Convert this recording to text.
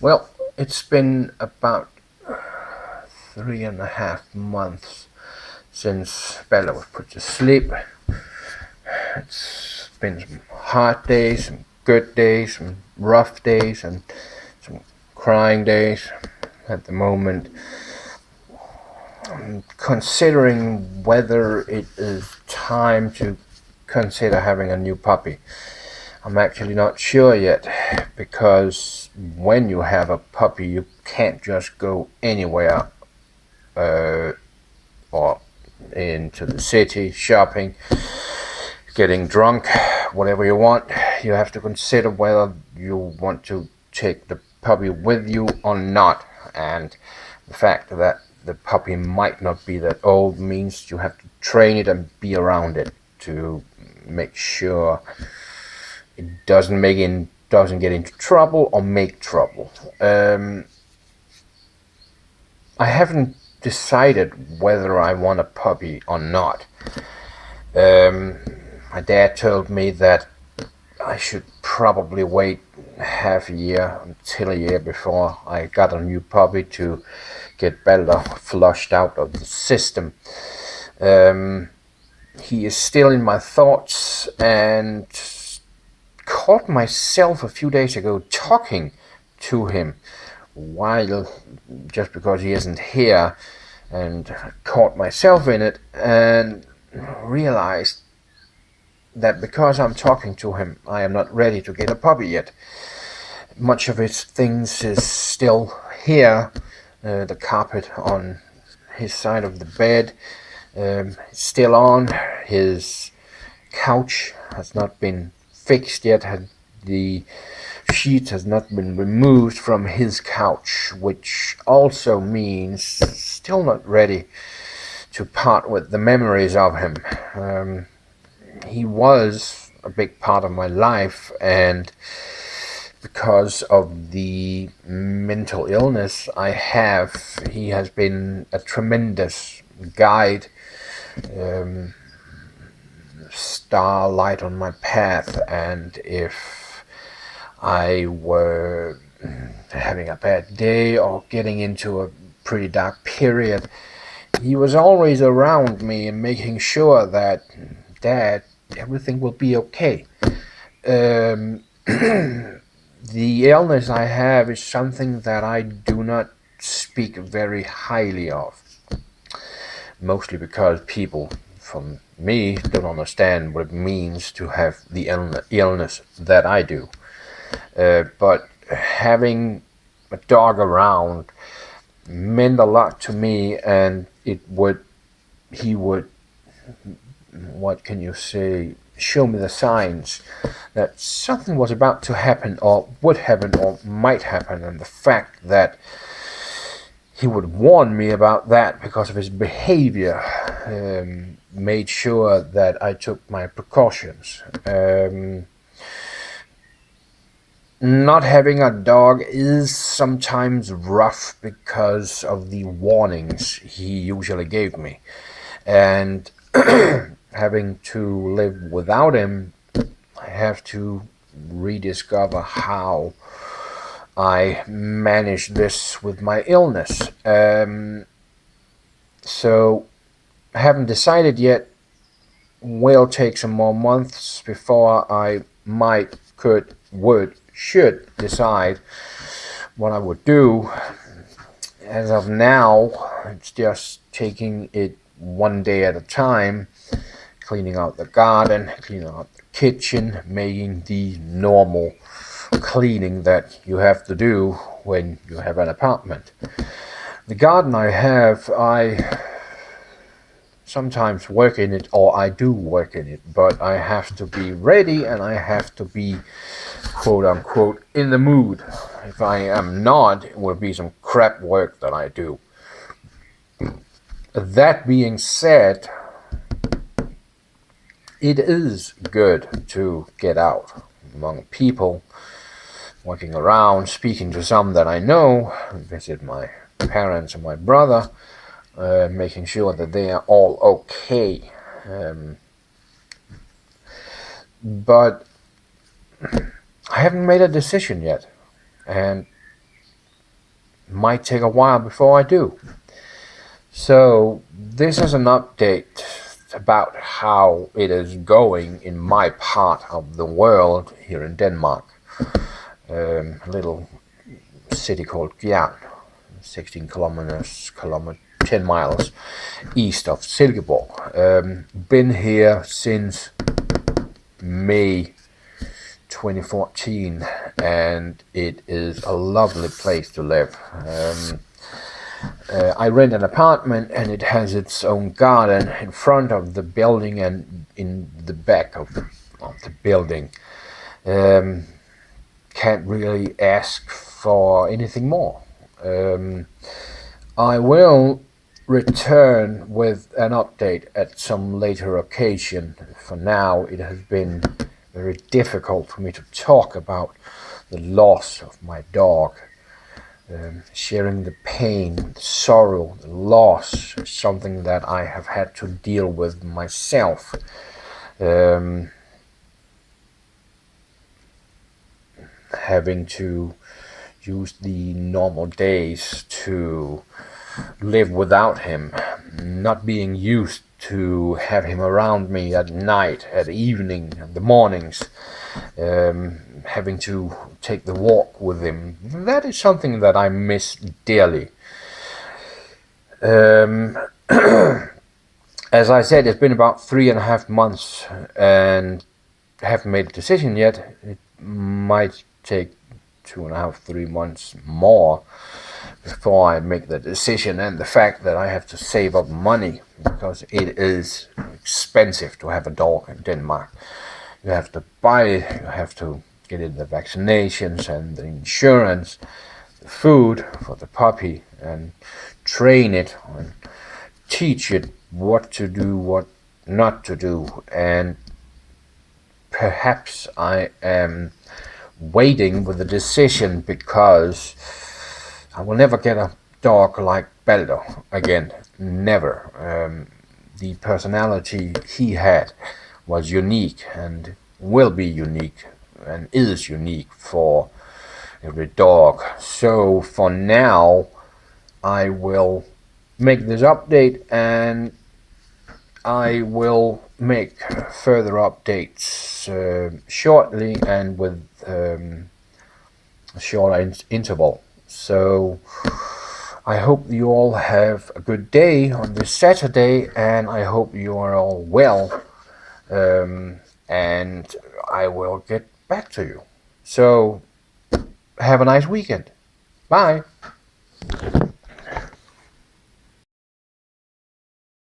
Well, it's been about 3.5 months since Bella was put to sleep. It's been some hard days, some good days, some rough days, and some crying days. At the moment, I'm considering whether it is time to consider having a new puppy. I'm actually not sure yet, because when you have a puppy, you can't just go anywhere uh, or into the city shopping, getting drunk, whatever you want. You have to consider whether you want to take the puppy with you or not. And the fact that the puppy might not be that old means you have to train it and be around it to make sure it doesn't get into trouble or make trouble. I haven't decided whether I want a puppy or not. Um, my dad told me that I should probably wait half a year until a year before I got a new puppy to get Bella flushed out of the system. Um, he is still in my thoughts, and caught myself a few days ago talking to him while, just because he isn't here, and caught myself in it and realized that because I'm talking to him, I am not ready to get a puppy yet. Much of his things is still here. The carpet on his side of the bed is still on. His couch has not been fixed yet. The sheet has not been removed from his couch, which also means still not ready to part with the memories of him. He was a big part of my life, and because of the mental illness I have, he has been a tremendous guide, um, starlight on my path. And if I were having a bad day or getting into a pretty dark period, he was always around me and making sure that, Dad, everything will be okay. Um, the illness I have is something that I do not speak very highly of, mostly because people from me don't understand what it means to have the illness that I do. But having a dog around meant a lot to me, and he would, what can you say, show me the signs that something was about to happen, or would happen, or might happen. And the fact that he would warn me about that because of his behavior made sure that I took my precautions. Not having a dog is sometimes rough because of the warnings he usually gave me. And having to live without him, I have to rediscover how I manage this with my illness. So I haven't decided yet. Will take some more months before I might, could, would, should decide what I would do. As of now, it's just taking it one day at a time, cleaning out the garden, cleaning out the kitchen, making the normal cleaning that you have to do when you have an apartment. The garden I sometimes work in it, or I do work in it, but I have to be ready and I have to be, quote unquote, in the mood. If I am not, it will be some crap work that I do. That being said, it is good to get out among people, walking around, speaking to some that I know, visit my parents and my brother, making sure that they are all okay. But I haven't made a decision yet, and might take a while before I do. So this is an update about how it is going in my part of the world here in Denmark. A little city called Gjern, 16 10 miles east of Silkeborg. Been here since May 2014, and it is a lovely place to live. I rent an apartment, and it has its own garden in front of the building and in the back of the building. Can't really ask for anything more. I will return with an update at some later occasion. For now, it has been very difficult for me to talk about the loss of my dog. Sharing the pain, the sorrow, the loss is something that I have had to deal with myself. Having to use the normal days to live without him, not being used to have him around me at night, at evening, and the mornings, having to take the walk with him. That is something that I miss dearly. As I said, it's been about 3.5 months, and I haven't made a decision yet. It might take 2.5, 3 months more before I make the decision, and the fact that I have to save up money because it is expensive to have a dog in Denmark. You have to buy it, you have to get in the vaccinations and the insurance, the food for the puppy, and train it and teach it what to do, what not to do. And perhaps I am waiting with the decision because I will never get a dog like Balder again. Never. The personality he had was unique and will be unique and is unique for every dog. So for now, I will make this update, and I will make further updates shortly and with a short interval. So I hope you all have a good day on this Saturday, and I hope you are all well, and I will get back to you. So have a nice weekend. Bye.